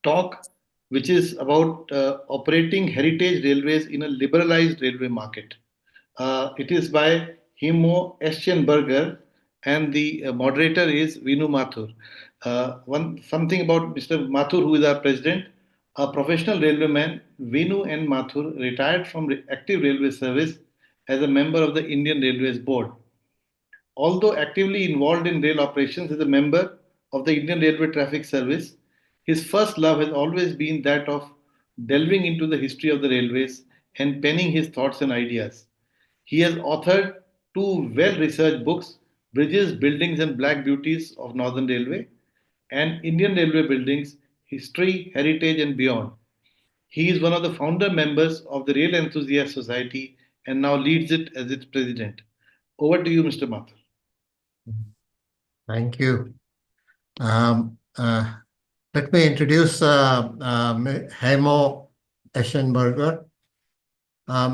talk, which is about operating heritage railways in a liberalized railway market. It is by Heimo Echensperger, and the moderator is Vinu Mathur. Something about Mr. Mathur, who is our president. A professional railwayman, Vinu N. Mathur retired from active railway service as a member of the Indian Railways Board. Although actively involved in rail operations as a member of the Indian Railway Traffic Service, his first love has always been that of delving into the history of the railways and penning his thoughts and ideas. He has authored two well researched books, Bridges, Buildings, and Black Beauties of Northern Railway, and Indian Railway Buildings, History, Heritage, and Beyond. He is one of the founder members of the Rail Enthusiast Society and now leads it as its president. Over to you, Mr. Mathur. Thank you. Let me introduce Heimo Echensperger.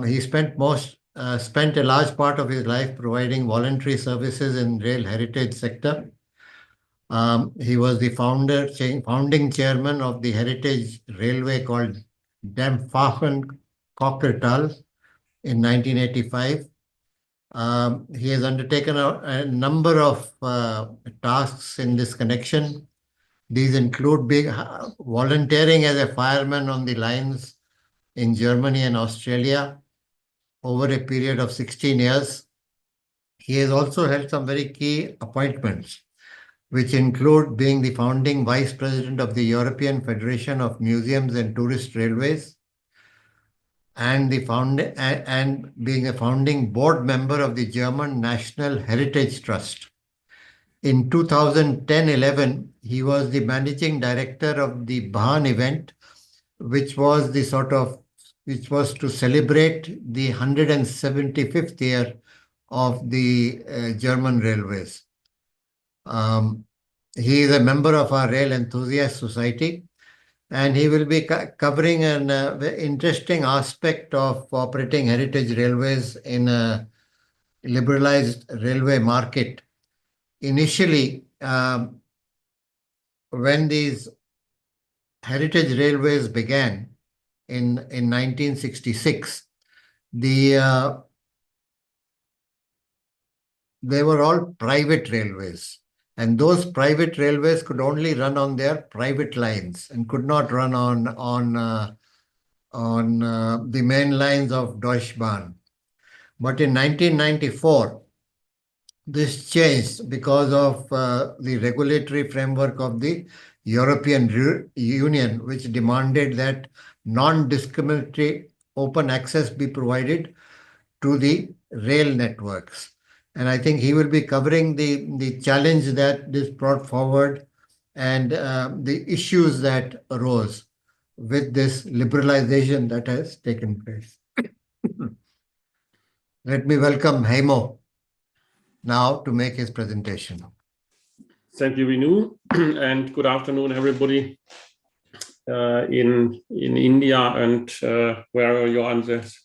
He spent a large part of his life providing voluntary services in rail heritage sector. He was the founding chairman of the heritage railway called Dampfbahn Kochertal in 1985. He has undertaken a number of tasks in this connection. These include volunteering as a fireman on the lines in Germany and Australia over a period of 16 years. He has also held some very key appointments, which include being the founding vice president of the European Federation of Museums and Tourist Railways, and being a founding board member of the German National Heritage Trust. In 2010-11, he was the managing director of the BahnEvent, which was to celebrate the 175th year of the German railways. He is a member of our Rail Enthusiast Society, and he will be covering an interesting aspect of operating heritage railways in a liberalized railway market. Initially, when these heritage railways began in 1966, they were all private railways. And those private railways could only run on their private lines and could not run on the main lines of Deutsche Bahn. But in 1994, this changed because of the regulatory framework of the European Union, which demanded that non-discriminatory open access be provided to the rail networks. And I think he will be covering the challenge that this brought forward and the issues that arose with this liberalization that has taken place. Let me welcome Heimo now to make his presentation. Thank you, Vinu, and good afternoon, everybody in India and where you're on this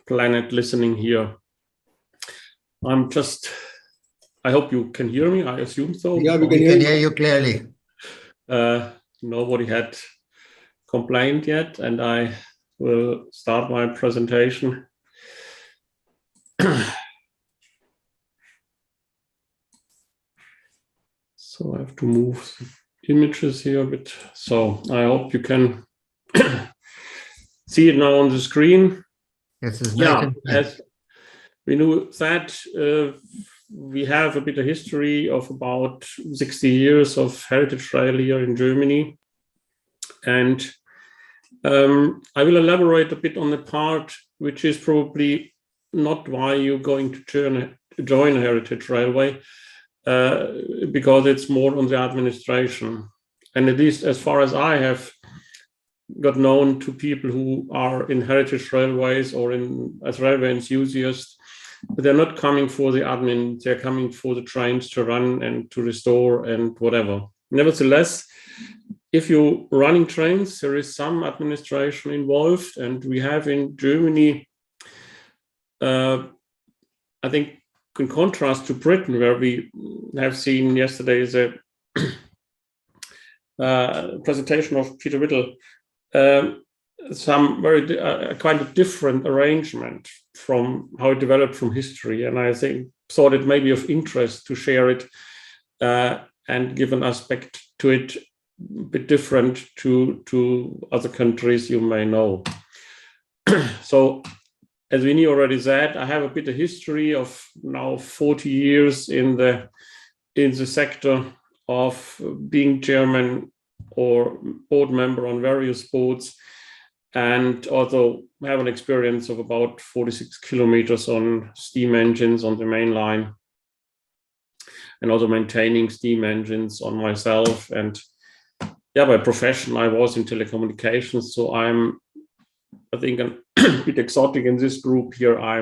planet listening here. I hope you can hear me. I assume so. Yeah, we can hear you clearly. Nobody had complained yet, and I will start my presentation. So I have to move the images here a bit. So I hope you can see it now on the screen. Yes, it's nice. As Vinu said, we have a bit of history of about 60 years of heritage rail here in Germany. And I will elaborate a bit on the part which is probably not why you're going to join a heritage railway, because it's more on the administration. And at least as far as I have got known to people who are in heritage railways or as railway enthusiasts, but they're not coming for the admin, they're coming for the trains to run and to restore and whatever. Nevertheless, if you're running trains, there is some administration involved, and we have in Germany, I think, in contrast to Britain, where we have seen yesterday presentation of Peter Whittle, some very kind of different arrangement from how it developed from history, and I thought it may be of interest to share it and give an aspect to it a bit different to other countries you may know. So, as Vinny already said, I have a bit of history of now 40 years in the sector of being chairman or board member on various boards, and also have an experience of about 46 kilometers on steam engines on the main line, and also maintaining steam engines on myself. And yeah, by profession, I was in telecommunications, so I think a bit exotic in this group here. I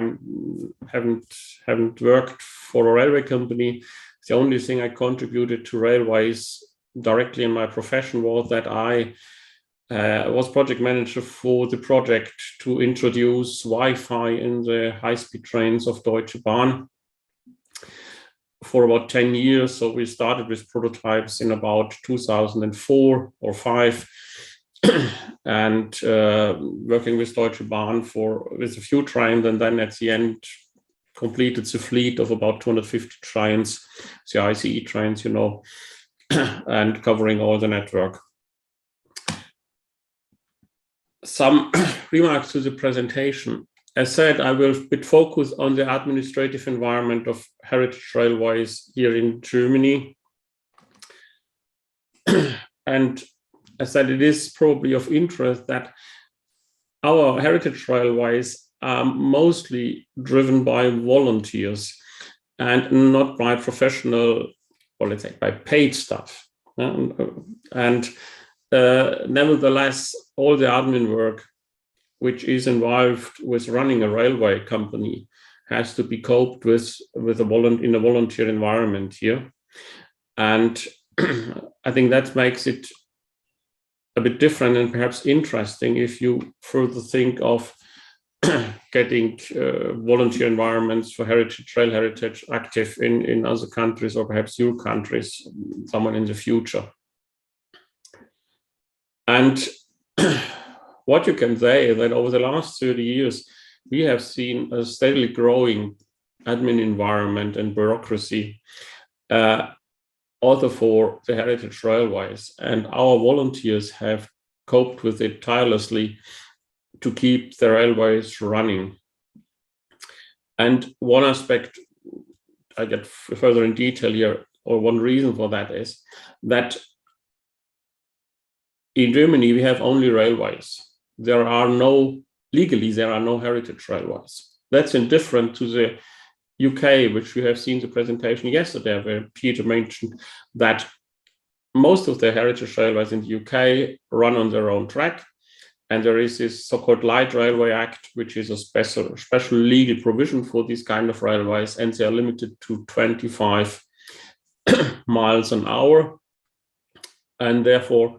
haven't worked for a railway company. The only thing I contributed to railways directly in my profession was that I was project manager for the project to introduce Wi-Fi in the high-speed trains of Deutsche Bahn for about 10 years. So we started with prototypes in about 2004 or 5, and working with Deutsche Bahn with a few trains, and then at the end completed the fleet of about 250 trains, the ICE trains, and covering all the network. Some remarks to the presentation. As said, I will a bit focus on the administrative environment of heritage railways here in Germany. And as said, it is probably of interest that our heritage railways are mostly driven by volunteers and not by professional, or let's say by paid staff. And nevertheless, all the admin work which is involved with running a railway company has to be coped with in a volunteer environment here. And I think that makes it a bit different and perhaps interesting if you further think of getting volunteer environments for rail heritage active in other countries, or perhaps your countries, someone in the future. And what you can say is that over the last 30 years, we have seen a steadily growing admin environment and bureaucracy, also for the heritage railways. And our volunteers have coped with it tirelessly to keep the railways running. And one aspect I get further in detail here, or one reason for that, is that in Germany, we have only railways. Legally, there are no heritage railways. That's indifferent to the UK, which we have seen the presentation yesterday, where Peter mentioned that most of the heritage railways in the UK run on their own track. And there is this so-called Light Railway Act, which is a special legal provision for these kind of railways, and they are limited to 25 miles an hour, and therefore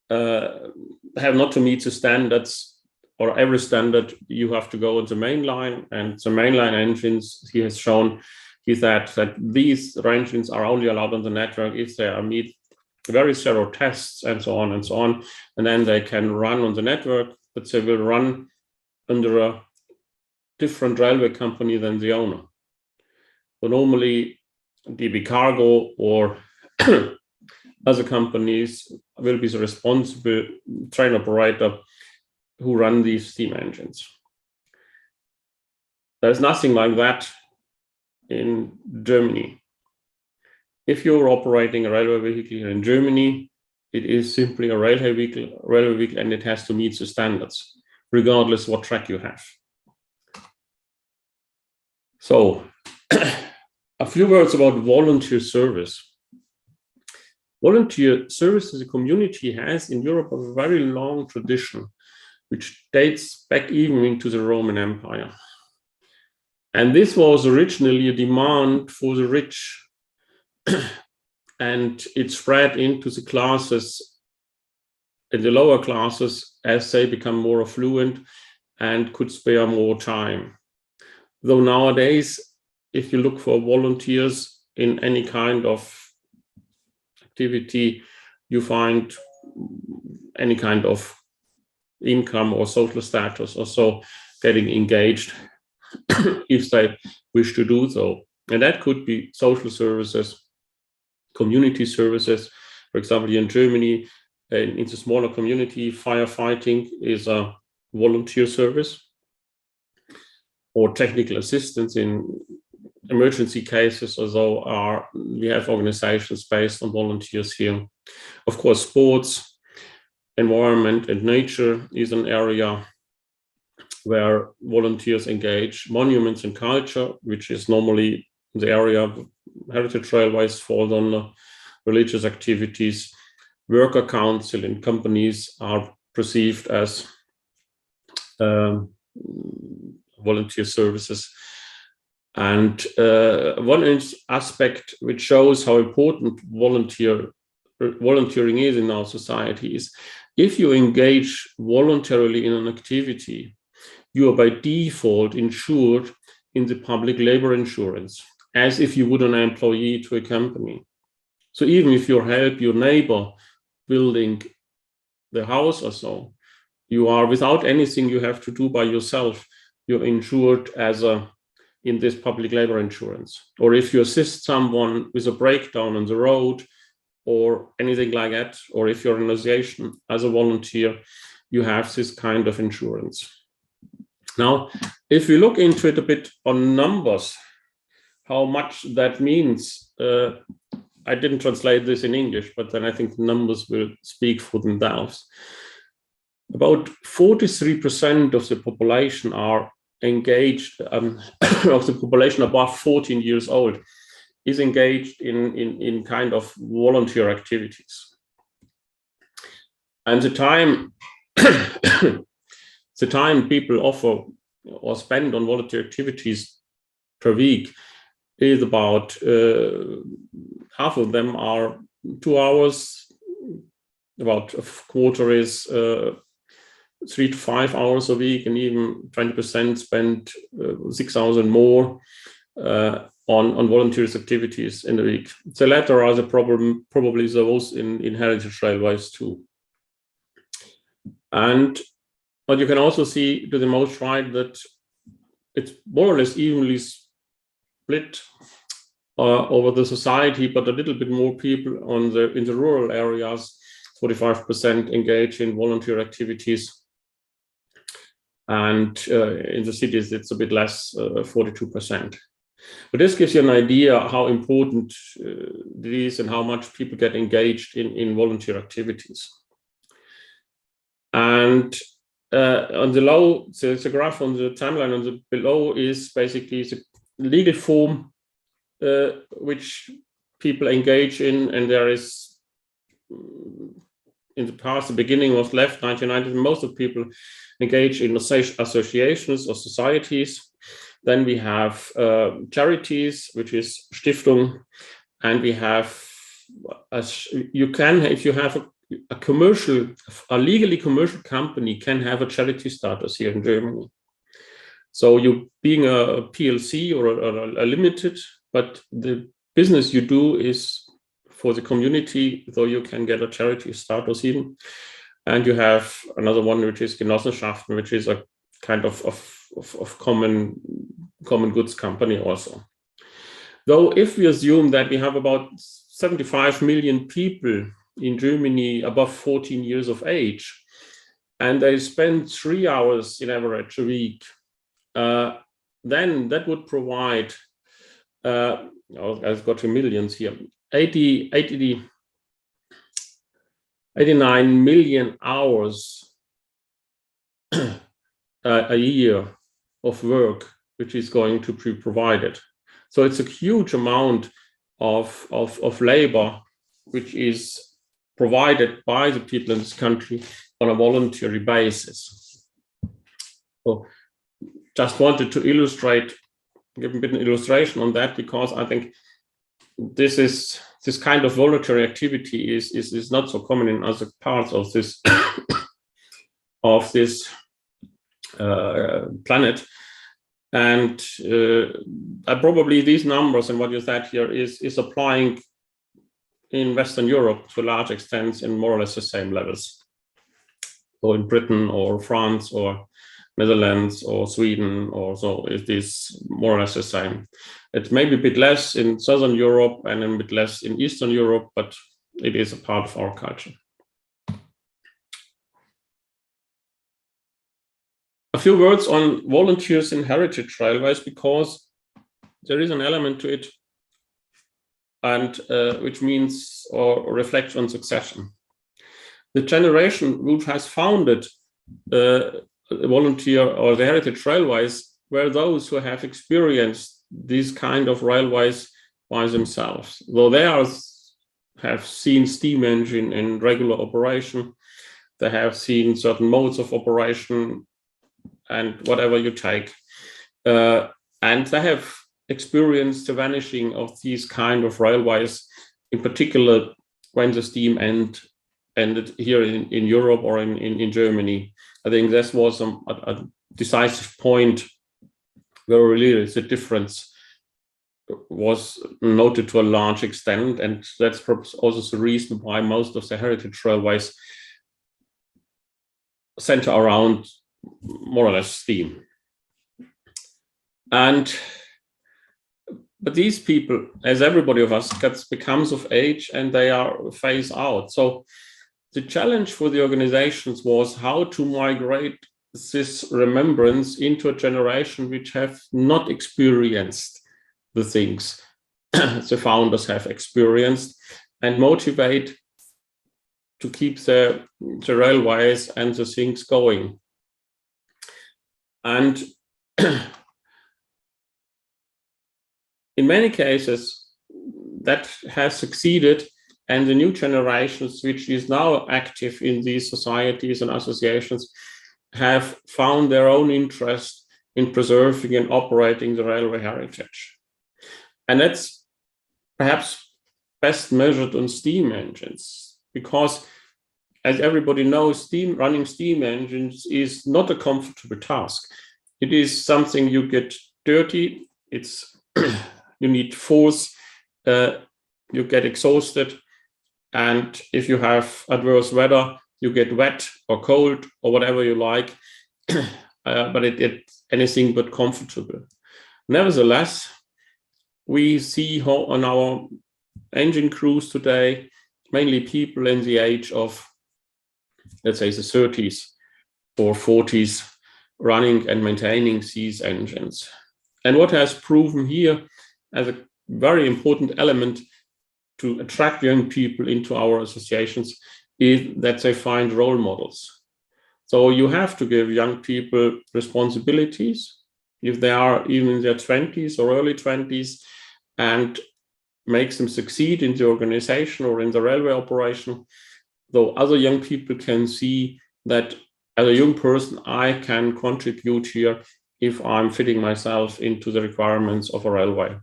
have not to meet the standards, or every standard you have to go on the main line. And the mainline engines, he has shown, he said that these engines are only allowed on the network if they meet very thorough tests and so on and so on. And then they can run on the network, but they will run under a different railway company than the owner. So normally DB Cargo or other companies will be the responsible train operator who run these steam engines. There's nothing like that in Germany. If you're operating a railway vehicle here in Germany, it is simply a railway vehicle, and it has to meet the standards, regardless what track you have. So, a few words about volunteer service. Volunteer service as a community has in Europe a very long tradition, which dates back even into the Roman Empire. And this was originally a demand for the rich, and it spread into the classes, in the lower classes, as they become more affluent and could spare more time. Though nowadays, if you look for volunteers in any kind of activity, you find any kind of income or social status or so getting engaged if they wish to do so. And that could be social services, community services. For example, in Germany, in the smaller community, firefighting is a volunteer service, or technical assistance in emergency cases, although we have organizations based on volunteers here. Of course, sports, environment and nature is an area where volunteers engage. Monuments and culture, which is normally the area of heritage railways, falls on religious activities. Worker council in companies are perceived as volunteer services. And one aspect which shows how important volunteering is in our society is if you engage voluntarily in an activity, you are by default insured in the public labor insurance, as if you would an employee to a company. So even if you help your neighbor building the house or so, you are, without anything you have to do by yourself, you're insured in this public labor insurance. Or if you assist someone with a breakdown on the road or anything like that, or if you're an association as a volunteer, you have this kind of insurance. Now, if we look into it a bit on numbers, how much that means, I didn't translate this in English, but then I think the numbers will speak for themselves. About 43% of the population are engaged, of the population above 14 years old is engaged in kind of volunteer activities. And the time people offer or spend on volunteer activities per week is about half of them are 2 hours, about a quarter is 3 to 5 hours a week, and even 20% spend 6 hours and more on volunteers activities in the week. The latter are the probably those in heritage railways too. But you can also see to the most right that it's more or less evenly split over the society, but a little bit more people in the rural areas, 45% engage in volunteer activities. And in the cities, it's a bit less, 42%. But this gives you an idea how important it is and how much people get engaged in volunteer activities. And on the low, the graph on the timeline on the below is basically the legal form which people engage in, and there is in the past, the beginning was left 1990, most of people engage in associations or societies. Then we have charities, which is Stiftung, and we have, if you have a legally commercial company can have a charity status here in Germany. So you being a PLC or a limited, but the business you do is for the community, though you can get a charity status even. And you have another one, which is Genossenschaften, which is a kind of common goods company also. Though if we assume that we have about 75 million people in Germany above 14 years of age, and they spend 3 hours in average a week, then that would provide, I've got to millions here, 89 million hours a year of work, which is going to be provided. So it's a huge amount of labor, which is provided by the people in this country on a voluntary basis. So just wanted to give a bit of an illustration on that, because I think this kind of voluntary activity is not so common in other parts of this planet. And probably these numbers and what you said here is applying in Western Europe to a large extent in more or less the same levels. So in Britain or France or Netherlands or Sweden or so, it is more or less the same. It may be a bit less in Southern Europe and a bit less in Eastern Europe, but it is a part of our culture. A few words on volunteers in heritage railways, because there is an element to it, and which means or reflects on succession. The generation which has founded volunteer or the heritage railways were those who have experienced these kind of railways by themselves. Though they have seen steam engine in regular operation, they have seen certain modes of operation and whatever you take. And they have experienced the vanishing of these kind of railways, in particular when the steam ended here in Europe or in Germany. I think this was a decisive point where really the difference was noted to a large extent, and that's perhaps also the reason why most of the heritage railways center around more or less steam. But these people, as everybody of us, becomes of age and they are phased out. So the challenge for the organizations was how to migrate this remembrance into a generation which have not experienced the things the founders have experienced, and motivate to keep the railways and the things going. And in many cases, that has succeeded, and the new generations, which is now active in these societies and associations, have found their own interest in preserving and operating the railway heritage. And that's perhaps best measured on steam engines, because as everybody knows, running steam engines is not a comfortable task. It is something you get dirty, you need force, you get exhausted, and if you have adverse weather, you get wet or cold or whatever you like, but it's anything but comfortable. Nevertheless, we see on our engine crews today, mainly people in the age of, let's say, the 30s or 40s, running and maintaining these engines. And what has proven here as a very important element to attract young people into our associations is that they find role models. So you have to give young people responsibilities if they are even in their 20s or early 20s, and makes them succeed in the organization or in the railway operation. Though other young people can see that as a young person, I can contribute here if I'm fitting myself into the requirements of a railway.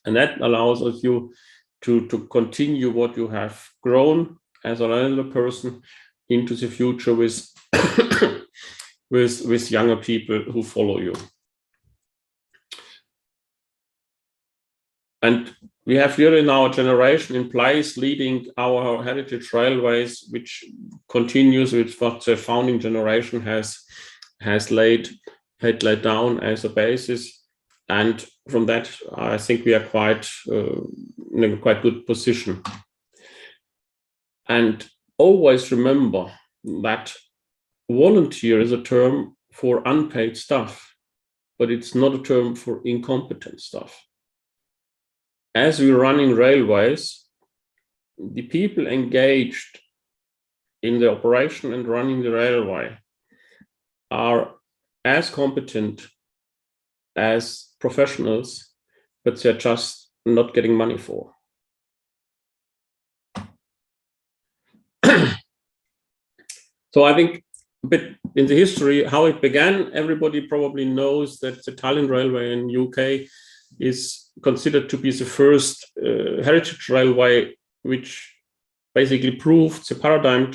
And that allows you to continue what you have grown as a railway person into the future with, with younger people who follow you. And we have really now a generation in place leading our heritage railways, which continues with what the founding generation has laid down as a basis. And from that, I think we are quite in a quite good position. And always remember that volunteer is a term for unpaid staff, but it's not a term for incompetent staff. As we're running railways, the people engaged in the operation and running the railway are as competent as professionals, but they're just not getting money for. So I think a bit in the history, how it began, everybody probably knows that the Tallinn Railway in UK is considered to be the first heritage railway, which basically proved the paradigm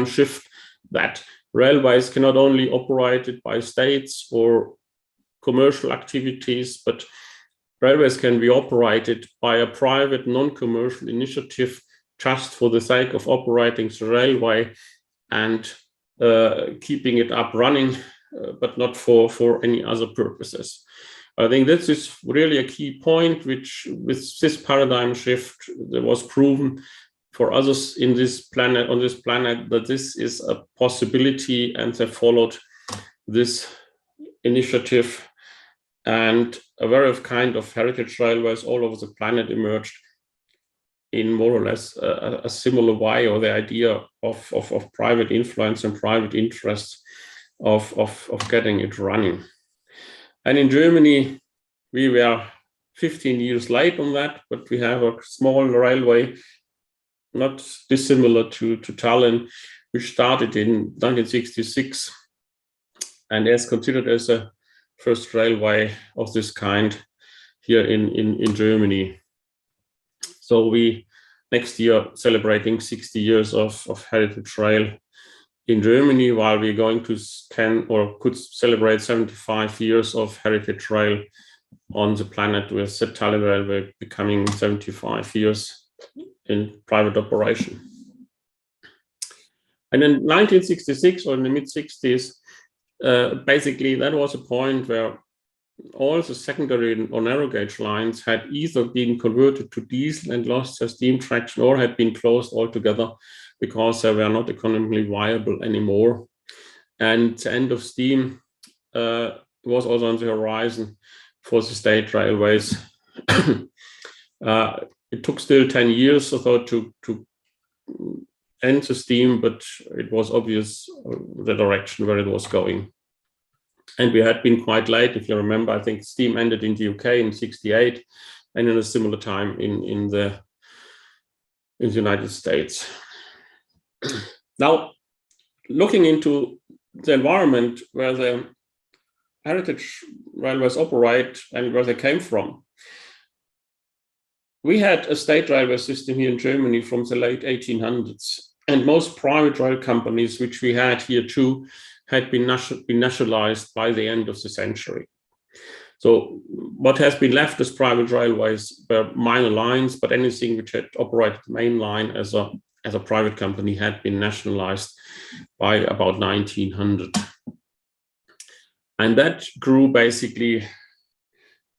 shift that railways cannot only operated by states or commercial activities, but railways can be operated by a private non-commercial initiative just for the sake of operating the railway and keeping it up running, but not for any other purposes. I think this is really a key point, which with this paradigm shift, there was proven for others on this planet that this is a possibility, and they followed this initiative, and a various kind of heritage railways all over the planet emerged in more or less a similar way, or the idea of private influence and private interests of getting it running. And in Germany, we were 15 years late on that, but we have a small railway, not dissimilar to Tallinn, which started in 1966 and is considered as a first railway of this kind here in Germany. So we next year celebrating 60 years of heritage rail in Germany, while we're going to could celebrate 75 years of heritage rail on the planet, with the Tallinn Railway becoming 75 years in private operation. And in 1966 or in the mid-60s, basically that was a point where all the secondary or narrow gauge lines had either been converted to diesel and lost their steam traction, or had been closed altogether because they were not economically viable anymore. And the end of steam was also on the horizon for the state railways. It took still 10 years or so to end the steam, but it was obvious the direction where it was going. And we had been quite late, if you remember. I think steam ended in the UK in 68, and in a similar time in the United States. Now, looking into the environment where the heritage railways operate and where they came from, we had a state railway system here in Germany from the late 1800s, and most private rail companies, which we had here too, had been nationalized by the end of the century. So what has been left as private railways were minor lines, but anything which had operated the main line as a private company had been nationalized by about 1900. And that grew basically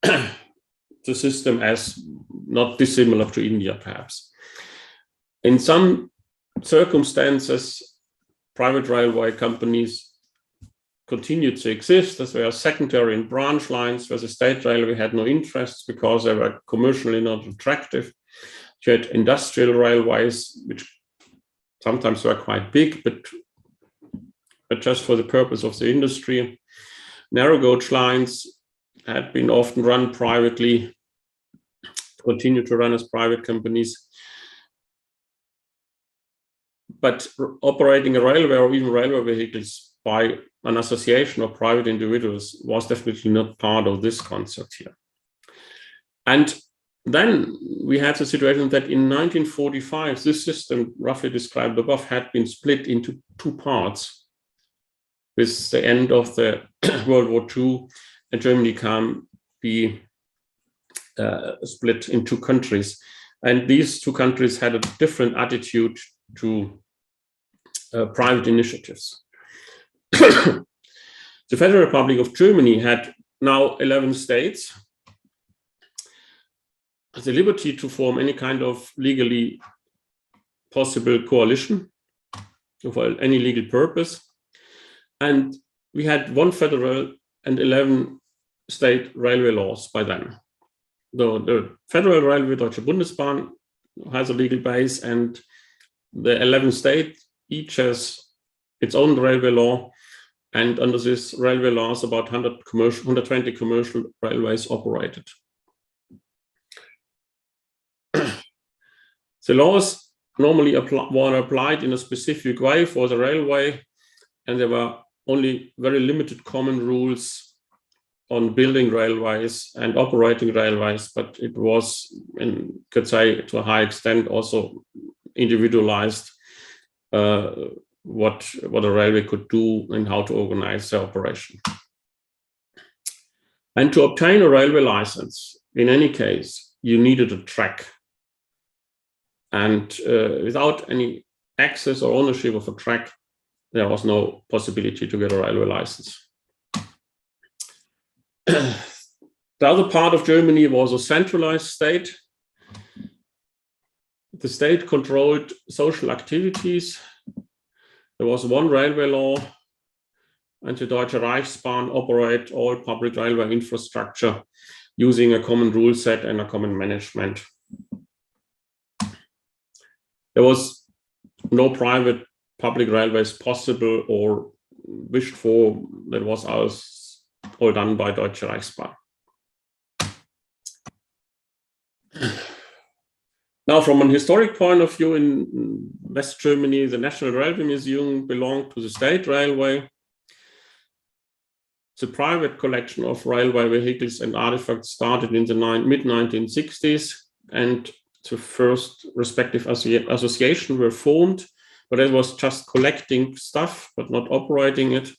the system as not dissimilar to India, perhaps. In some circumstances, private railway companies continued to exist as were secondary and branch lines, where the state railway had no interest because they were commercially not attractive. You had industrial railways, which sometimes were quite big, but just for the purpose of the industry. Narrow gauge lines had been often run privately, continue to run as private companies. But operating a railway or even railway vehicles by an association of private individuals was definitely not part of this concept here. And then we had the situation that in 1945, this system, roughly described above, had been split into two parts. With the end of the World War II, and Germany can be split in two countries. And these two countries had a different attitude to private initiatives. The Federal Republic of Germany had now 11 states. The liberty to form any kind of legally possible coalition for any legal purpose. And we had one federal and 11 state railway laws by then. The federal railway, Deutsche Bundesbahn, has a legal base, and the 11 states each has its own railway law. And under this railway laws, about 120 commercial railways operated. The laws normally were applied in a specific way for the railway, and there were only very limited common rules on building railways and operating railways, but it was, and could say to a high extent, also individualized what a railway could do and how to organize the operation. And to obtain a railway license, in any case, you needed a track. And without any access or ownership of a track, there was no possibility to get a railway license. The other part of Germany was a centralized state. The state controlled social activities. There was one railway law, and the Deutsche Reichsbahn operate all public railway infrastructure using a common rule set and a common management. There was no private public railways possible or wished for. That was all done by Deutsche Reichsbahn. Now, from an historic point of view, in West Germany, the National Railway Museum belonged to the state railway. The private collection of railway vehicles and artifacts started in the mid-1960s, and the first respective association were formed, but it was just collecting stuff, but not operating it.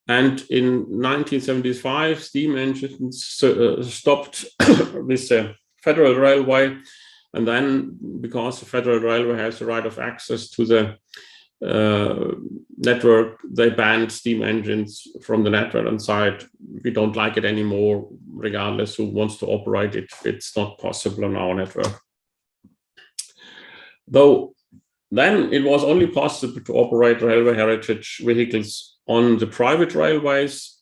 And in 1975, steam engines stopped with the Federal Railway. And then, because the Federal Railway has the right of access to the network, they banned steam engines from the network and said, we don't like it anymore, regardless who wants to operate it. It's not possible on our network. Though then it was only possible to operate railway heritage vehicles on the private railways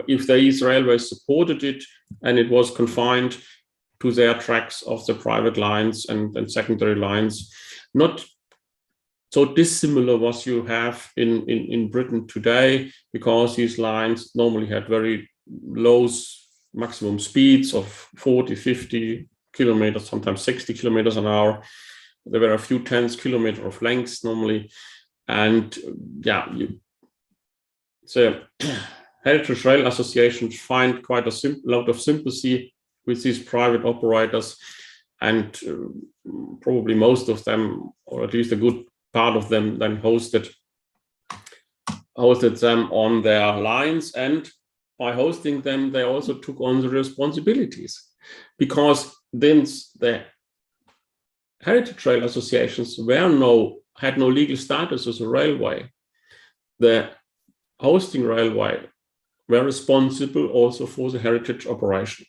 if these railways supported it, and it was confined to their tracks of the private lines and secondary lines, not so dissimilar what you have in Britain today, because these lines normally had very low maximum speeds of 40, 50 kilometers, sometimes 60 kilometers an hour. There were a few tens kilometers of lengths normally. And yeah, so heritage rail associations find quite a lot of sympathy with these private operators, and probably most of them, or at least a good part of them, then hosted them on their lines, and by hosting them, they also took on the responsibilities, because then the heritage rail associations had no legal status as a railway. The hosting railway were responsible also for the heritage operation.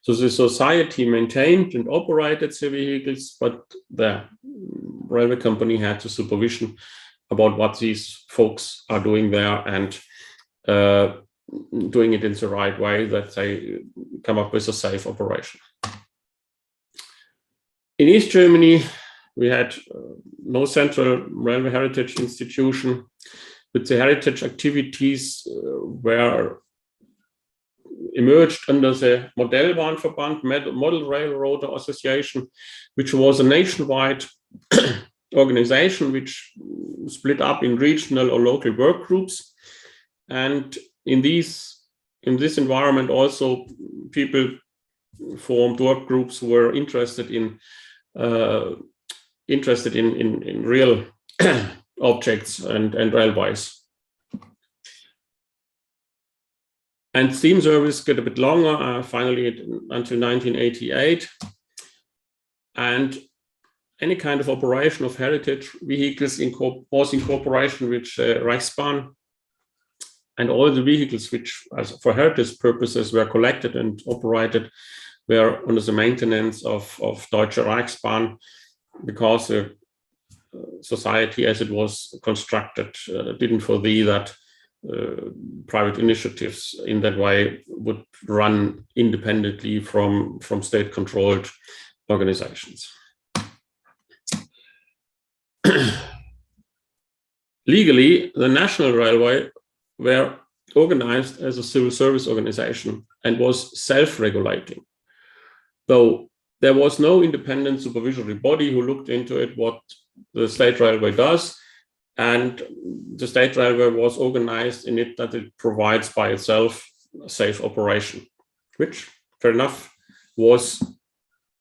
So the society maintained and operated the vehicles, but the railway company had the supervision about what these folks are doing there, and doing it in the right way, that they come up with a safe operation. In East Germany, we had no central railway heritage institution, but the heritage activities were emerged under the Modellbahnverband, Model Railroad Association, which was a nationwide organization which split up in regional or local work groups. And in this environment, also people formed work groups who were interested in real objects and railways. And steam service got a bit longer, finally until 1988. And any kind of operation of heritage vehicles was in cooperation with Reichsbahn, and all the vehicles which, for heritage purposes, were collected and operated were under the maintenance of Deutsche Reichsbahn, because the society, as it was constructed, didn't foresee that private initiatives in that way would run independently from state-controlled organizations. Legally, the National Railway were organized as a civil service organization and was self-regulating. Though there was no independent supervisory body who looked into it, what the state railway does, and the state railway was organized in it that it provides by itself a safe operation, which, fair enough, was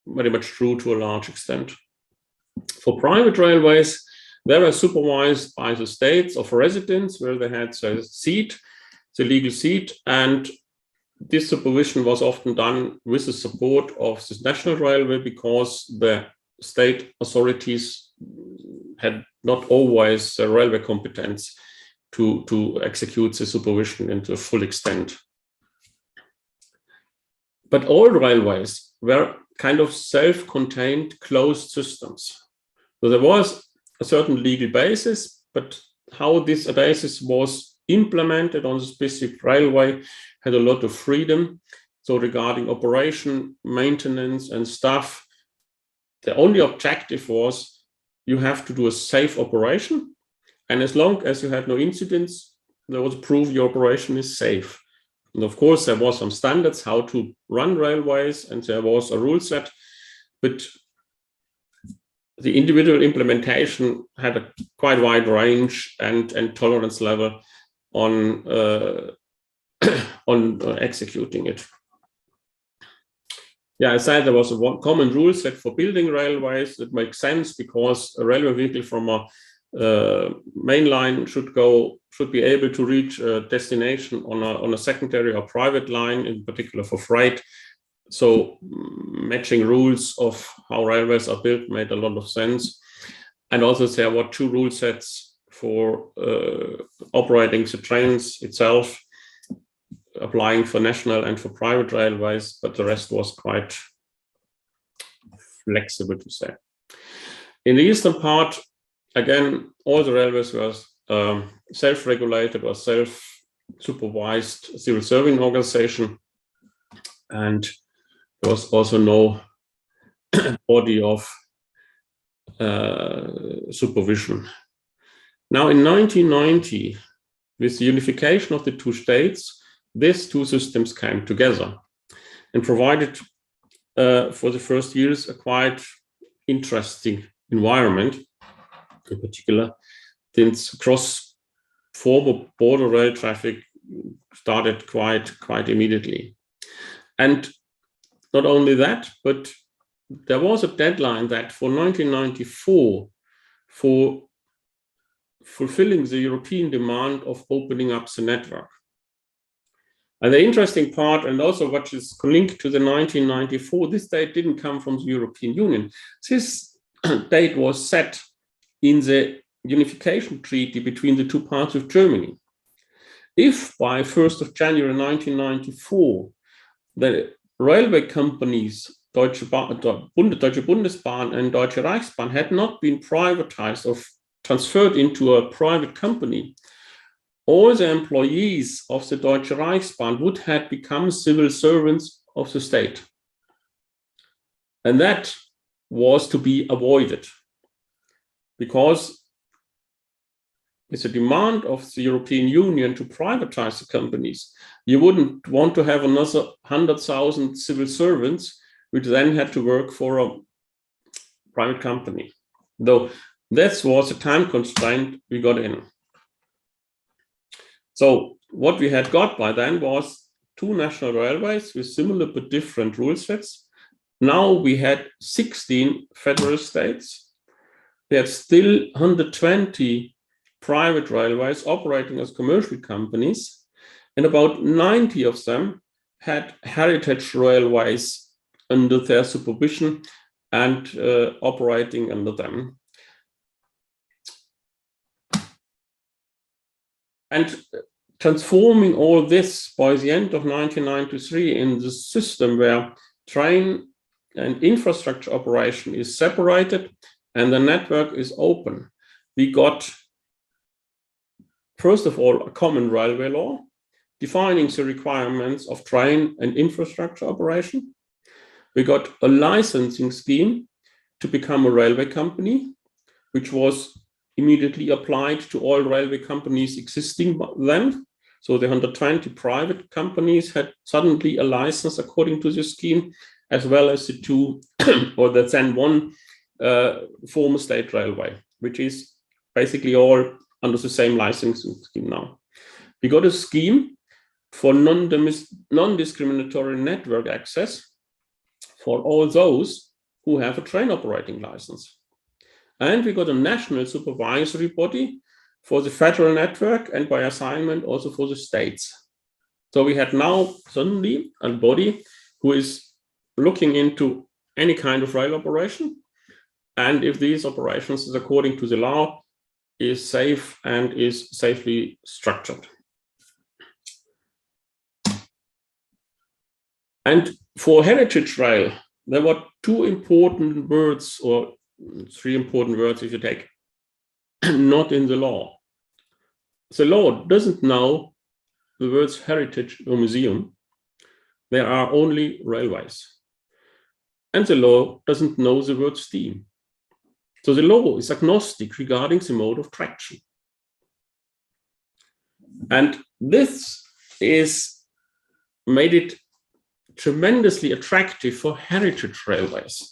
very much true to a large extent. For private railways, they were supervised by the states of residence, where they had the seat, the legal seat, and this supervision was often done with the support of this national railway, because the state authorities had not always the railway competence to execute the supervision into a full extent. But all railways were kind of self-contained closed systems. So there was a certain legal basis, but how this basis was implemented on the specific railway had a lot of freedom. So regarding operation, maintenance, and stuff, the only objective was you have to do a safe operation. And as long as you had no incidents, there was proof your operation is safe. And of course, there was some standards how to run railways, and there was a rule set, but the individual implementation had a quite wide range and tolerance level on executing it. Yeah, I said there was a common rule set for building railways. That makes sense, because a railway vehicle from a main line should be able to reach a destination on a secondary or private line, in particular for freight. So matching rules of how railways are built made a lot of sense. And also there were two rule sets for operating the trains itself, applying for national and for private railways, but the rest was quite flexible, to say. In the eastern part, again, all the railways were self-regulated or self-supervised civil serving organization, and there was also no body of supervision. Now, in 1990, with the unification of the two states, these two systems came together and provided for the first years a quite interesting environment, in particular, since cross-border rail traffic started quite immediately. And not only that, but there was a deadline that for 1994 for fulfilling the European demand of opening up the network. And the interesting part, and also what is linked to the 1994, this date didn't come from the European Union. This date was set in the unification treaty between the two parts of Germany. If by 1st of January 1994, the railway companies, Deutsche Bundesbahn and Deutsche Reichsbahn, had not been privatized or transferred into a private company, all the employees of the Deutsche Reichsbahn would have become civil servants of the state. And that was to be avoided, because it's a demand of the European Union to privatize the companies. You wouldn't want to have another 100,000 civil servants, which then had to work for a private company. Though that was a time constraint we got in. So what we had got by then was two national railways with similar but different rule sets. Now we had 16 federal states. We had still 120 private railways operating as commercial companies, and about 90 of them had heritage railways under their supervision and operating under them. And transforming all this by the end of 1993 in the system where train and infrastructure operation is separated and the network is open, we got, first of all, a common railway law defining the requirements of train and infrastructure operation. We got a licensing scheme to become a railway company, which was immediately applied to all railway companies existing then. So the 120 private companies had suddenly a license according to the scheme, as well as the two, or the then one former state railway, which is basically all under the same licensing scheme now. We got a scheme for non-discriminatory network access for all those who have a train operating license. And we got a national supervisory body for the federal network, and by assignment also for the states. So we had now suddenly a body who is looking into any kind of rail operation, and if these operations is according to the law, is safe and is safely structured. And for heritage rail, there were two important words, or three important words if you take, not in the law. The law doesn't know the words heritage or museum. There are only railways. And the law doesn't know the word steam. So the law is agnostic regarding the mode of traction. And this made it tremendously attractive for heritage railways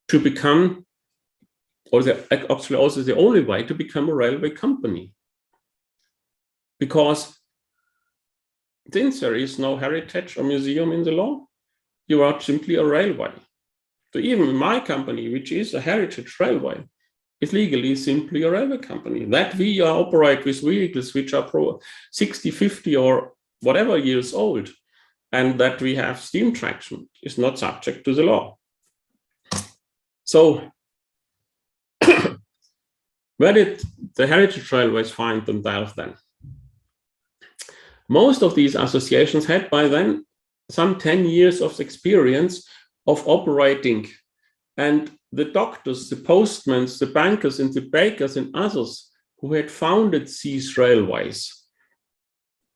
to become, or actually also the only way to become a railway company. Because since there is no heritage or museum in the law, you are simply a railway. So even my company, which is a heritage railway, is legally simply a railway company. That we operate with vehicles which are 60, 50 or whatever years old, and that we have steam traction is not subject to the law. So where did the heritage railways find themselves then? Most of these associations had by then some 10 years of experience of operating, and the doctors, the postmen, the bankers and the bakers and others who had founded these railways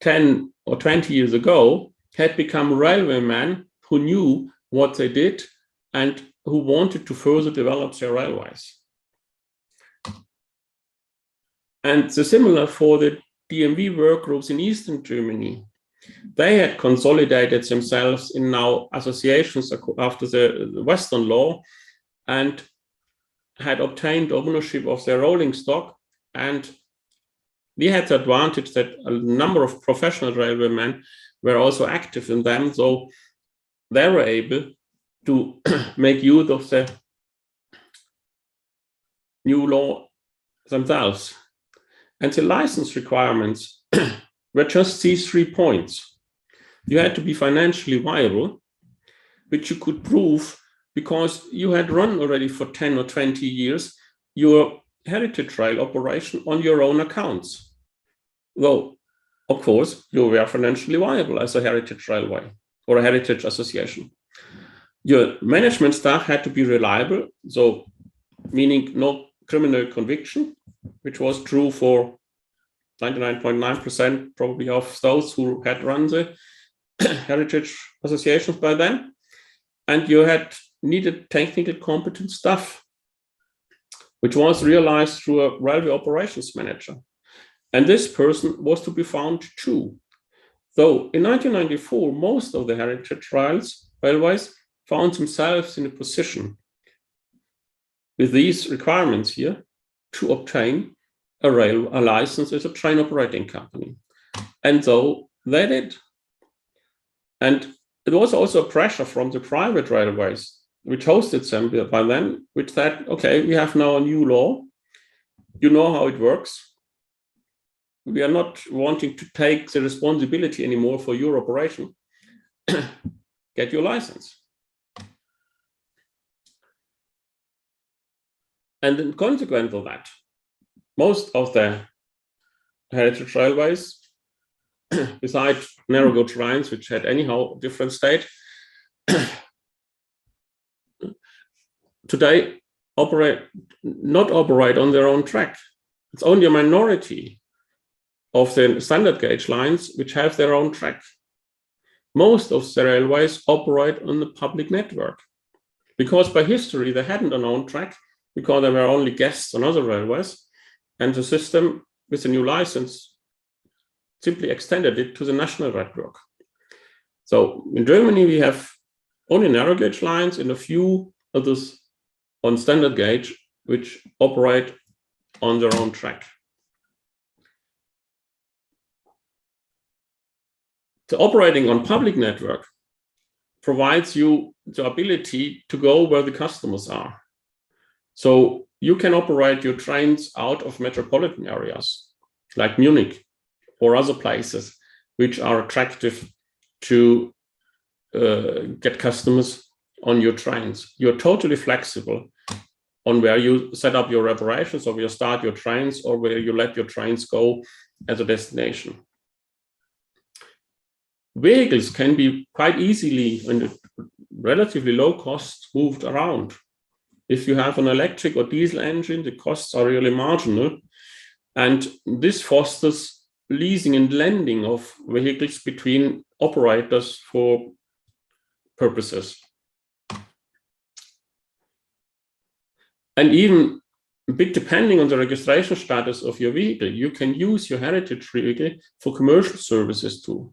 10 or 20 years ago had become railwaymen who knew what they did and who wanted to further develop their railways. And the similar for the DMV work groups in Eastern Germany. They had consolidated themselves in now associations after the Western law and had obtained ownership of their rolling stock. And we had the advantage that a number of professional railwaymen were also active in them. So they were able to make use of the new law themselves. And the license requirements were just these 3 points. You had to be financially viable, which you could prove because you had run already for 10 or 20 years your heritage rail operation on your own accounts. Though, of course, you were financially viable as a heritage railway or a heritage association. Your management staff had to be reliable, so meaning no criminal conviction, which was true for 99.9% probably of those who had run the heritage associations by then. And you had needed technical competent staff, which was realized through a railway operations manager. And this person was to be found too. So in 1994, most of the heritage railways found themselves in a position with these requirements here to obtain a license as a train operating company. And so they did. And it was also a pressure from the private railways, which hosted them by then, which said, okay, we have now a new law. You know how it works. We are not wanting to take the responsibility anymore for your operation. Get your license. And in consequence of that, most of the heritage railways, besides narrow gauge lines, which had anyhow different state, today not operate on their own track. It's only a minority of the standard gauge lines which have their own track. Most of the railways operate on the public network because by history they hadn't an own track because there were only guests on other railways, and the system with the new license simply extended it to the national network. So in Germany we have only narrow gauge lines and a few others on standard gauge which operate on their own track. The operating on public network provides you the ability to go where the customers are. So you can operate your trains out of metropolitan areas like Munich or other places which are attractive to get customers on your trains. You're totally flexible on where you set up your operations, or where you start your trains, or where you let your trains go as a destination. Vehicles can be quite easily and relatively low cost moved around. If you have an electric or diesel engine, the costs are really marginal. And this fosters leasing and lending of vehicles between operators for purposes. And even a bit depending on the registration status of your vehicle, you can use your heritage vehicle for commercial services too.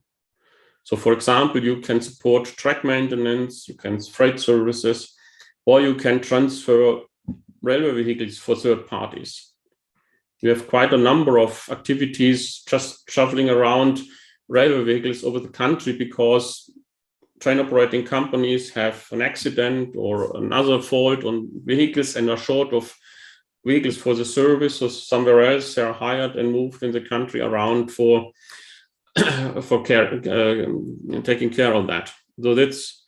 So for example, you can support track maintenance, you can freight services, or you can transfer railway vehicles for third parties. You have quite a number of activities just shuffling around railway vehicles over the country because train operating companies have an accident or another fault on vehicles and are short of vehicles for the service, or somewhere else they are hired and moved in the country around for care, taking care of that. So that's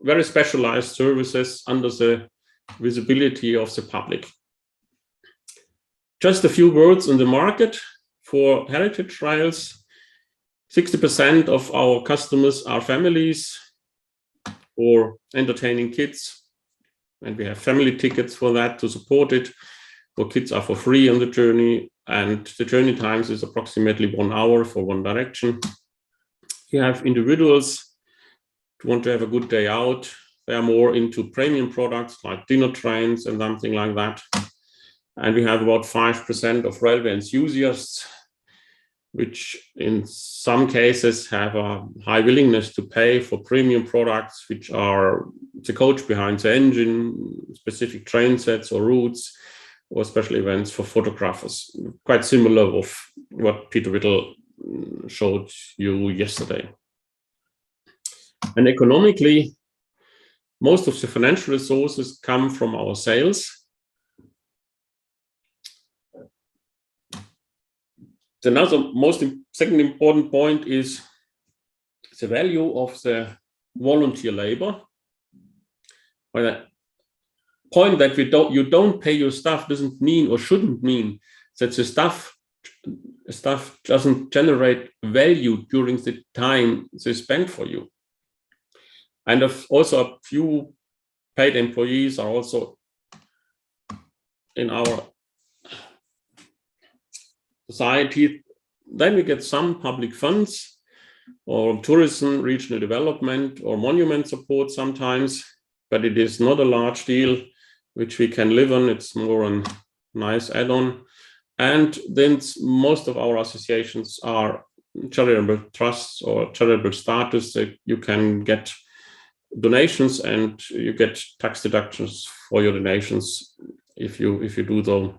very specialized services under the visibility of the public. Just a few words on the market for heritage rails. 60% of our customers are families or entertaining kids, and we have family tickets for that to support it. For kids are for free on the journey, and the journey times is approximately 1 hour for one direction. You have individuals who want to have a good day out. They are more into premium products like dinner trains and something like that. And we have about 5% of railway enthusiasts, which in some cases have a high willingness to pay for premium products, which are the coach behind the engine, specific train sets or routes, or special events for photographers. Quite similar of what Peter Whittle showed you yesterday. And economically, most of the financial resources come from our sales. Another second important point is the value of the volunteer labor. By the point that you don't pay your staff doesn't mean, or shouldn't mean, that the staff doesn't generate value during the time they spend for you. And also a few paid employees are also in our society. Then we get some public funds or tourism, regional development, or monument support sometimes, but it is not a large deal which we can live on. It's more a nice add-on. And then most of our associations are charitable trusts or charitable status that you can get donations, and you get tax deductions for your donations if you do so.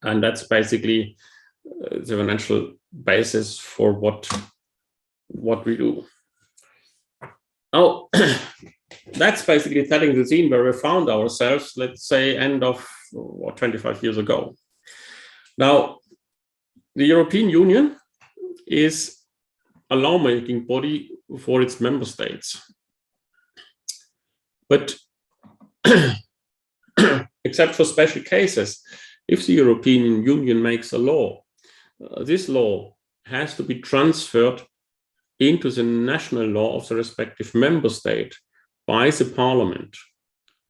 And that's basically the financial basis for what we do. Now, that's basically setting the scene where we found ourselves, let's say, end of 25 years ago. Now, the European Union is a lawmaking body for its member states. But except for special cases, if the European Union makes a law, this law has to be transferred into the national law of the respective member state by the parliament.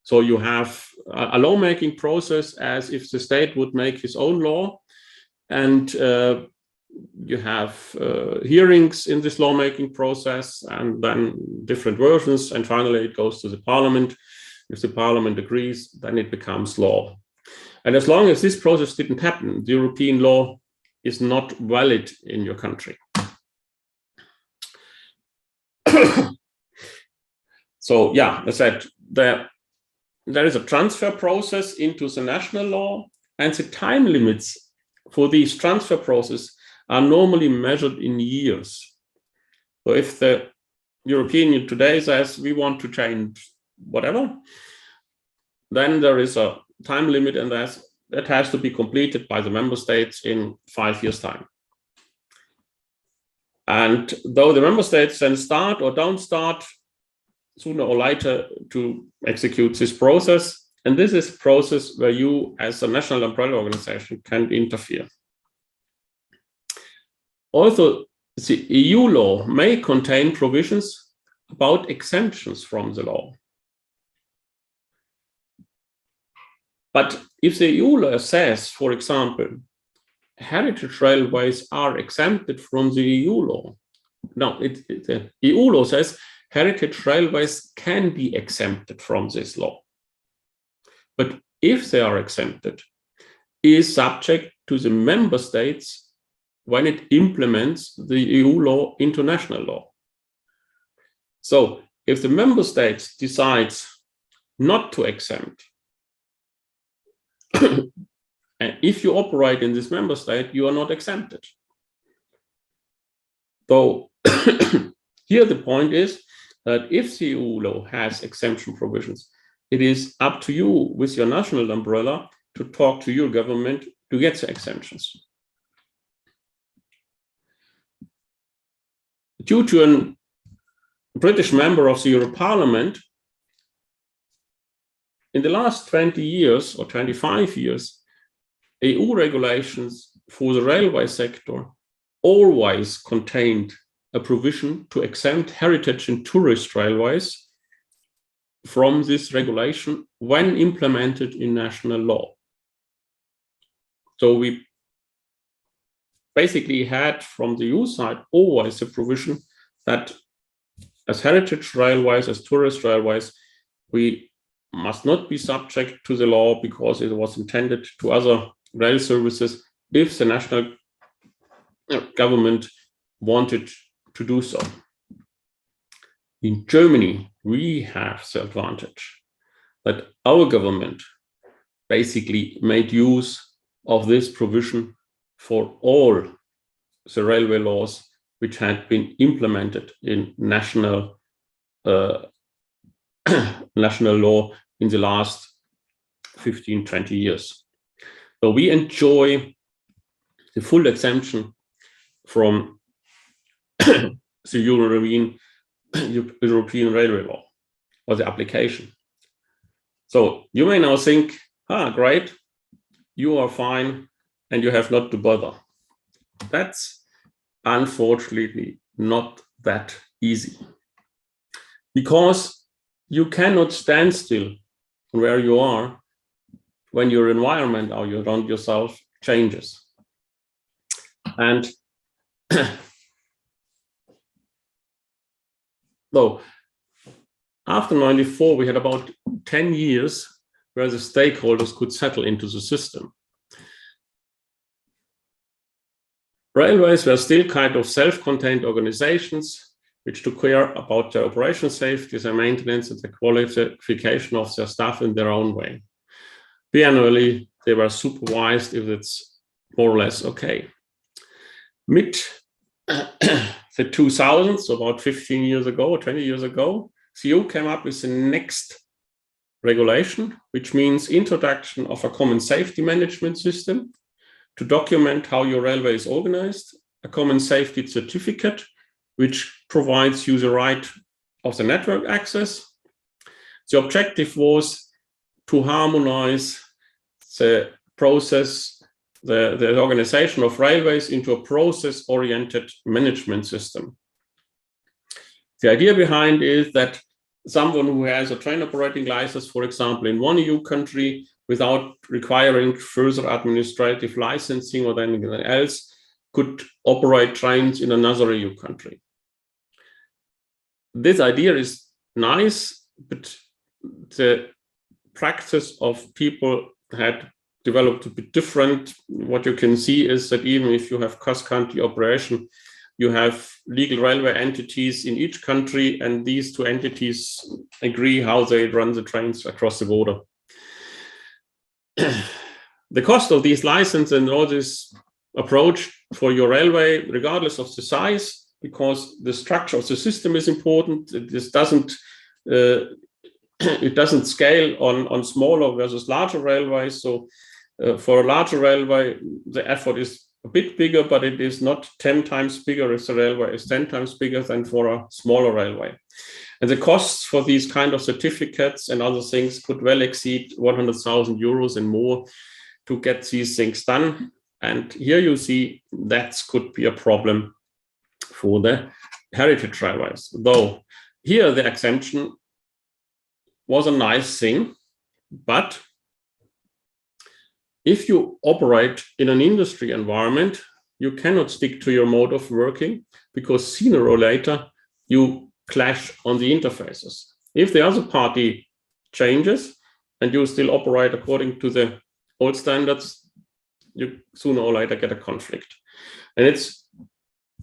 So you have a lawmaking process as if the state would make his own law, and you have hearings in this lawmaking process, and then different versions, and finally it goes to the parliament. If the parliament agrees, then it becomes law. And as long as this process didn't happen, the European law is not valid in your country. So yeah, as I said, there is a transfer process into the national law, and the time limits for these transfer processes are normally measured in years. So if the European Union today says we want to change whatever, then there is a time limit, and that has to be completed by the member states in 5 years' time. And though the member states then start or don't start sooner or later to execute this process, and this is a process where you as a national umbrella organization can interfere. Also, the EU law may contain provisions about exemptions from the law. But if the EU law says, for example, heritage railways are exempted from the EU law. No, the EU law says heritage railways can be exempted from this law. But if they are exempted, it is subject to the member states when it implements the EU law into national law. So if the member states decides not to exempt, and if you operate in this member state, you are not exempted. So here the point is that if the EU law has exemption provisions, it is up to you with your national umbrella to talk to your government to get the exemptions. Due to a British member of the European Parliament, in the last 20 years or 25 years, EU regulations for the railway sector always contained a provision to exempt heritage and tourist railways from this regulation when implemented in national law. So we basically had from the EU side always a provision that as heritage railways, as tourist railways, we must not be subject to the law because it was intended to other rail services if the national government wanted to do so. In Germany, we have the advantage that our government basically made use of this provision for all the railway laws which had been implemented in national national law in the last 15, 20 years. So we enjoy the full exemption from the European railway law or the application. So you may now think, great, you are fine and you have not to bother. That's unfortunately not that easy, because you cannot stand still where you are when your environment or you around yourself changes. And so after 94, we had about 10 years where the stakeholders could settle into the system. Railways were still kind of self-contained organizations which took care about their operation safety, their maintenance, and the qualification of their staff in their own way. Biannually, they were supervised if it's more or less okay. Mid the 2000s, so about 15 years ago or 20 years ago, EU came up with the next regulation, which means introduction of a common safety management system to document how your railway is organized, a common safety certificate, which provides you the right of the network access. The objective was to harmonize the process, the organization of railways into a process-oriented management system. The idea behind is that someone who has a train operating license, for example, in one EU country, without requiring further administrative licensing or anything else, could operate trains in another EU country. This idea is nice, but the practice of people had developed a bit different. What you can see is that even if you have cross-country operation, you have legal railway entities in each country, and these two entities agree how they run the trains across the border. The cost of these licenses and all this approach for your railway, regardless of the size, because the structure of the system is important. This doesn't it doesn't scale on smaller versus larger railways. So for a larger railway, the effort is a bit bigger, but it is not 10 times bigger as a railway. It's 10 times bigger than for a smaller railway. And the costs for these kind of certificates and other things could well exceed 100,000 euros and more to get these things done. And here you see that could be a problem for the heritage railways. Though here the exemption was a nice thing, but if you operate in an industry environment, you cannot stick to your mode of working because sooner or later you clash on the interfaces. If the other party changes and you still operate according to the old standards, you sooner or later get a conflict. And it's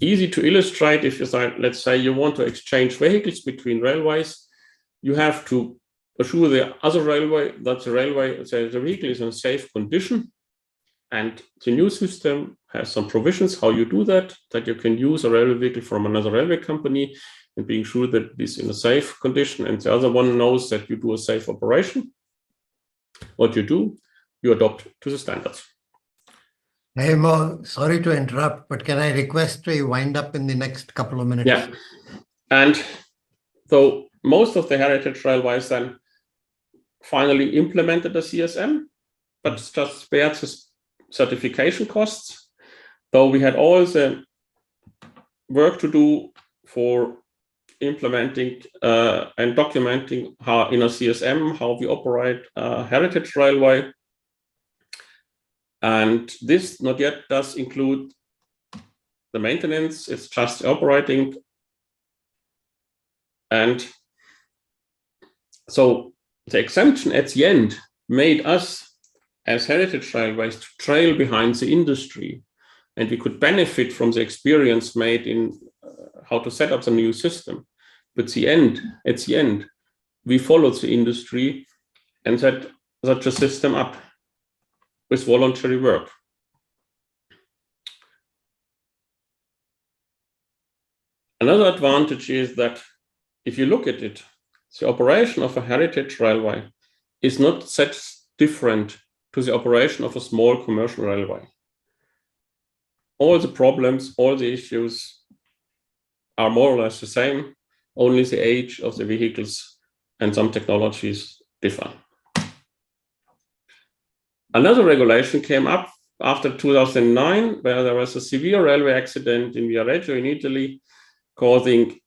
easy to illustrate if you say, let's say you want to exchange vehicles between railways, you have to assure the other railway that the vehicle is in a safe condition. And the new system has some provisions how you do that you can use a railway vehicle from another railway company and being sure that it is in a safe condition. And the other one knows that you do a safe operation. What you do, you adopt to the standards. Heimo, sorry to interrupt, but can I request we wind up in the next couple of minutes? Yeah. And so most of the heritage railways then finally implemented the CSM, but it's just spared the certification costs. Though we had all the work to do for implementing and documenting how in a CSM, how we operate a heritage railway. And this not yet does include the maintenance, it's just operating. And so the exemption at the end made us as heritage railways to trail behind the industry, and we could benefit from the experience made in how to set up the new system. But at the end, we followed the industry and set such a system up with voluntary work. Another advantage is that if you look at it, the operation of a heritage railway is not that different to the operation of a small commercial railway. All the problems, all the issues are more or less the same, only the age of the vehicles and some technologies differ. Another regulation came up after 2009, where there was a severe railway accident in Viareggio in Italy, causing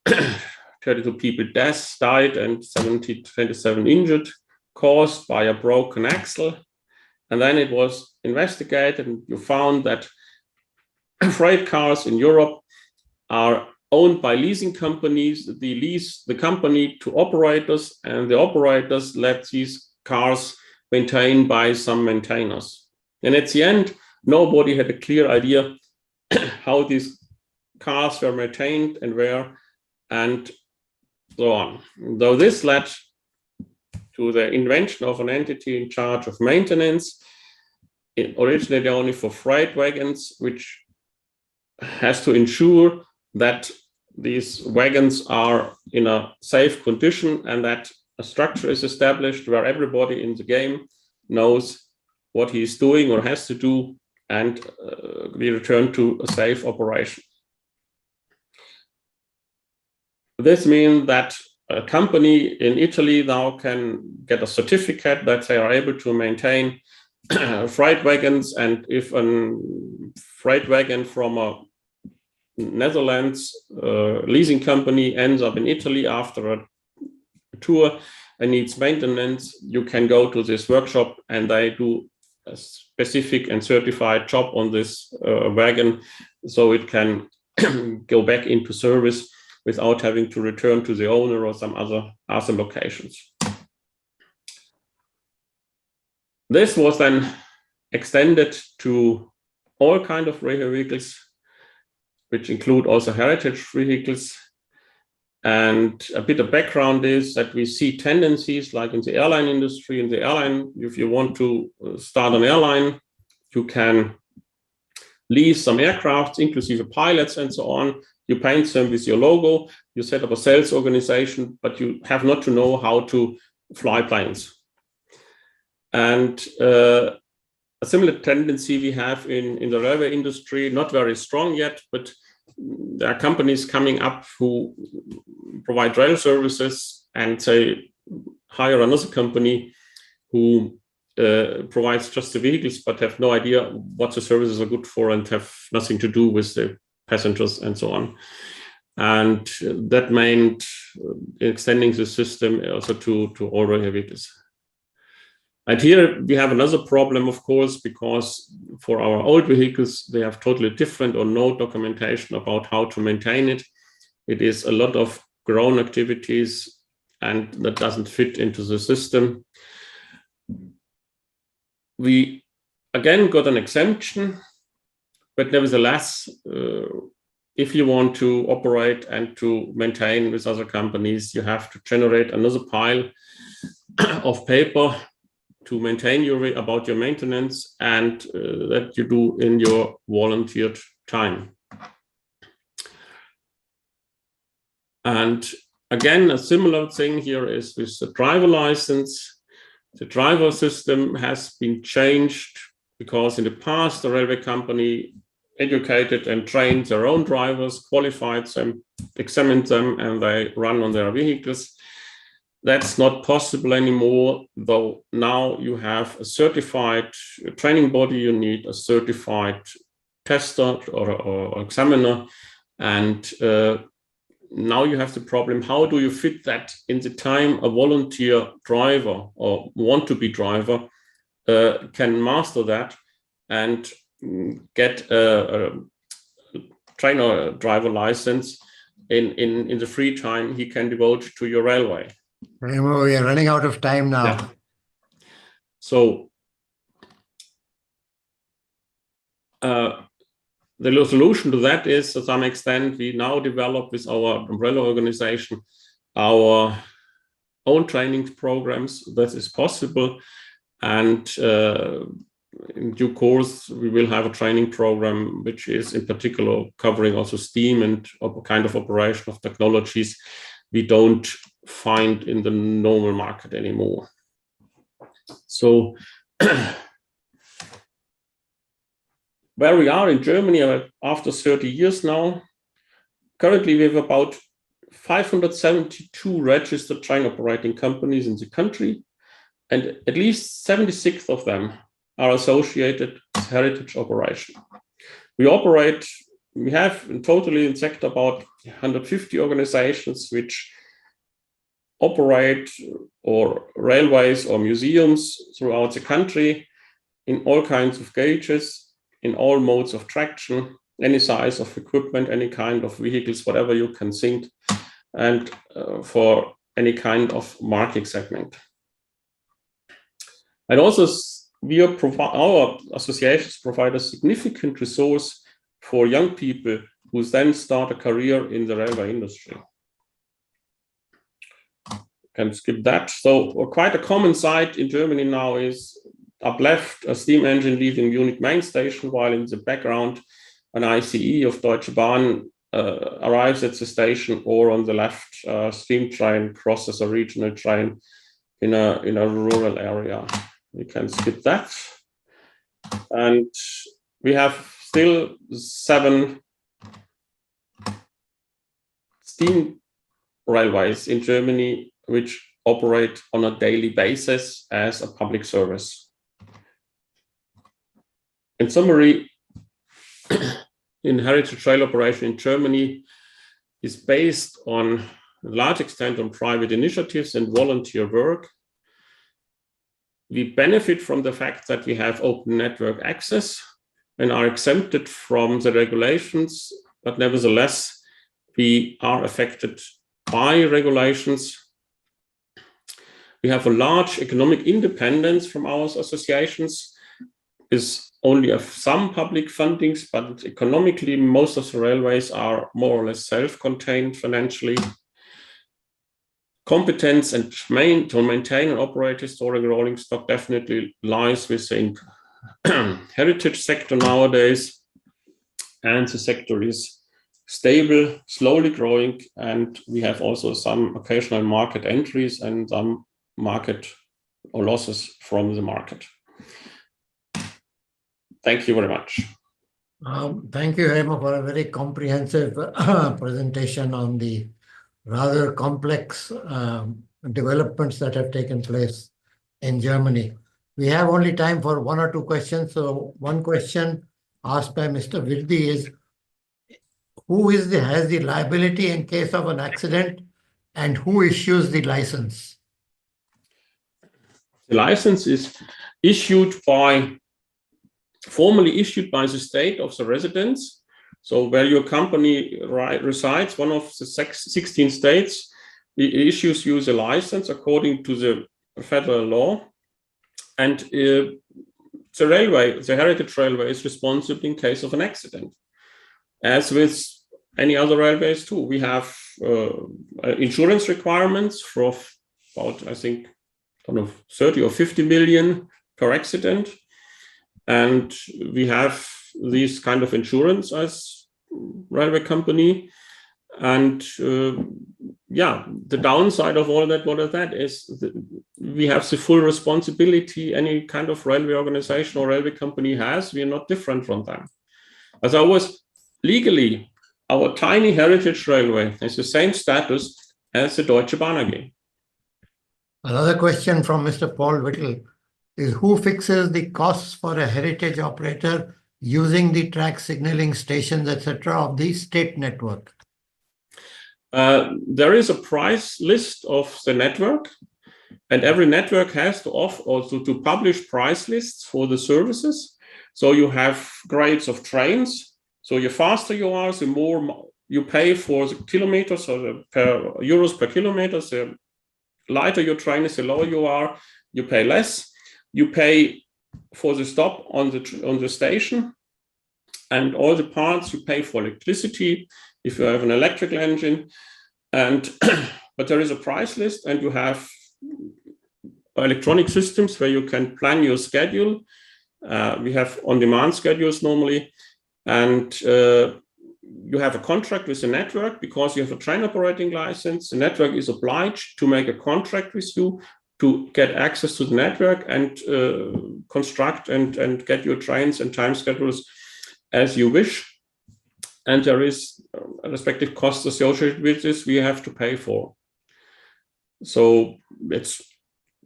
32 people died and 27 injured, caused by a broken axle. And then it was investigated, and you found that freight cars in Europe are owned by leasing companies. They lease the company to operators, and the operators let these cars maintained by some maintainers. And at the end, nobody had a clear idea how these cars were maintained and where, and so on. Though this led to the invention of an entity in charge of maintenance, originally only for freight wagons, which has to ensure that these wagons are in a safe condition and that a structure is established where everybody in the game knows what he is doing or has to do, and we return to a safe operation. This means that a company in Italy now can get a certificate that they are able to maintain freight wagons, and if a freight wagon from a Netherlands leasing company ends up in Italy after a tour and needs maintenance, you can go to this workshop and they do a specific and certified job on this wagon, so it can go back into service without having to return to the owner or some other locations. This was then extended to all kinds of railway vehicles, which include also heritage vehicles. And a bit of background is that we see tendencies like in the airline industry. In the airline, if you want to start an airline, you can lease some aircrafts, inclusive pilots and so on. You paint them with your logo, you set up a sales organization, but you have not to know how to fly planes. And a similar tendency we have in the railway industry, not very strong yet, but there are companies coming up who provide rail services and say hire another company who provides just the vehicles, but have no idea what the services are good for and have nothing to do with the passengers and so on. And that meant extending the system also to all railway vehicles. And here we have another problem, of course, because for our old vehicles, they have totally different or no documentation about how to maintain it. It is a lot of grown activities, and that doesn't fit into the system. We again got an exemption, but nevertheless, if you want to operate and to maintain with other companies, you have to generate another pile of paper to maintain about your maintenance, and that you do in your volunteered time. And again, a similar thing here is with the driver license. The driver system has been changed because in the past, the railway company educated and trained their own drivers, qualified them, examined them, and they run on their vehicles. That's not possible anymore, though now you have a certified training body, you need a certified tester or examiner, and now you have the problem, how do you fit that in the time a volunteer driver or want-to-be driver can master that and get a trainer driver license in the free time he can devote to your railway. Heimo, we are running out of time now. Yeah. So the solution to that is, to some extent, we now develop with our umbrella organization our own training programs. That is possible, and in due course we will have a training program which is in particular covering also steam and kind of operation of technologies we don't find in the normal market anymore. So where we are in Germany after 30 years now, currently we have about 572 registered train operating companies in the country, and at least 76 of them are associated with heritage operation. We have in totally in sector about 150 organizations which operate or railways or museums throughout the country in all kinds of gauges, in all modes of traction, any size of equipment, any kind of vehicles, whatever you can think, and for any kind of market segment. And also our associations provide a significant resource for young people who then start a career in the railway industry. Can skip that. So quite a common sight in Germany now is up left a steam engine leaving Munich main station, while in the background an ICE of Deutsche Bahn arrives at the station, or on the left steam train crosses a regional train in a rural area. We can skip that. And we have still 7 steam railways in Germany which operate on a daily basis as a public service. In summary, in heritage rail operation in Germany is based on a large extent on private initiatives and volunteer work. We benefit from the fact that we have open network access and are exempted from the regulations, but nevertheless, we are affected by regulations. We have a large economic independence from our associations, is only some public fundings, but economically, most of the railways are more or less self-contained financially. Competence and to maintain and operate historic rolling stock definitely lies within heritage sector nowadays, and the sector is stable, slowly growing, and we have also some occasional market entries and some market or losses from the market. thank you very much. Thank you, Heimo, for a very comprehensive presentation on the rather complex developments that have taken place in Germany. We have only time for one or two questions. So one question asked by Mr. Virdi is, who has the liability in case of an accident, and who issues the license? The license is formally issued by the state of the residence. So where your company resides, one of the 16 states, issues you the license according to the federal law. And the heritage railway is responsible in case of an accident. As with any other railways too, we have insurance requirements for about, I think, 30 or 50 million per accident. And we have this kind of insurance as railway company. And the downside of all that, what is that, is we have the full responsibility any kind of railway organization or railway company has. We are not different from them. As always, legally, our tiny heritage railway has the same status as the Deutsche Bahn AG. Another question from Mr. Paul Whittle is, who fixes the costs for a heritage operator using the track signaling stations, etc., of the state network? There is a price list of the network, and every network has to also to publish price lists for the services. So you have grades of trains. So the faster you are, the more you pay for the kilometers, or the euros per kilometer. The lighter your train is, the lower you are, you pay less. You pay for the stop on the station, and all the parts you pay for electricity if you have an electrical engine. And but there is a price list, and you have electronic systems where you can plan your schedule. We have on-demand schedules normally, and you have a contract with the network because you have a train operating license. The network is obliged to make a contract with you to get access to the network and construct and get your trains and time schedules as you wish. And there is a respective cost associated with this we have to pay for. So it's...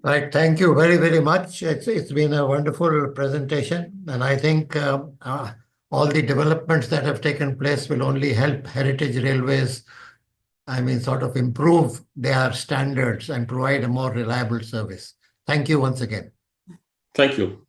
Right. Thank you very, very much. It's been a wonderful presentation. And I think all the developments that have taken place will only help heritage railways, sort of improve their standards and provide a more reliable service. Thank you once again. Thank you.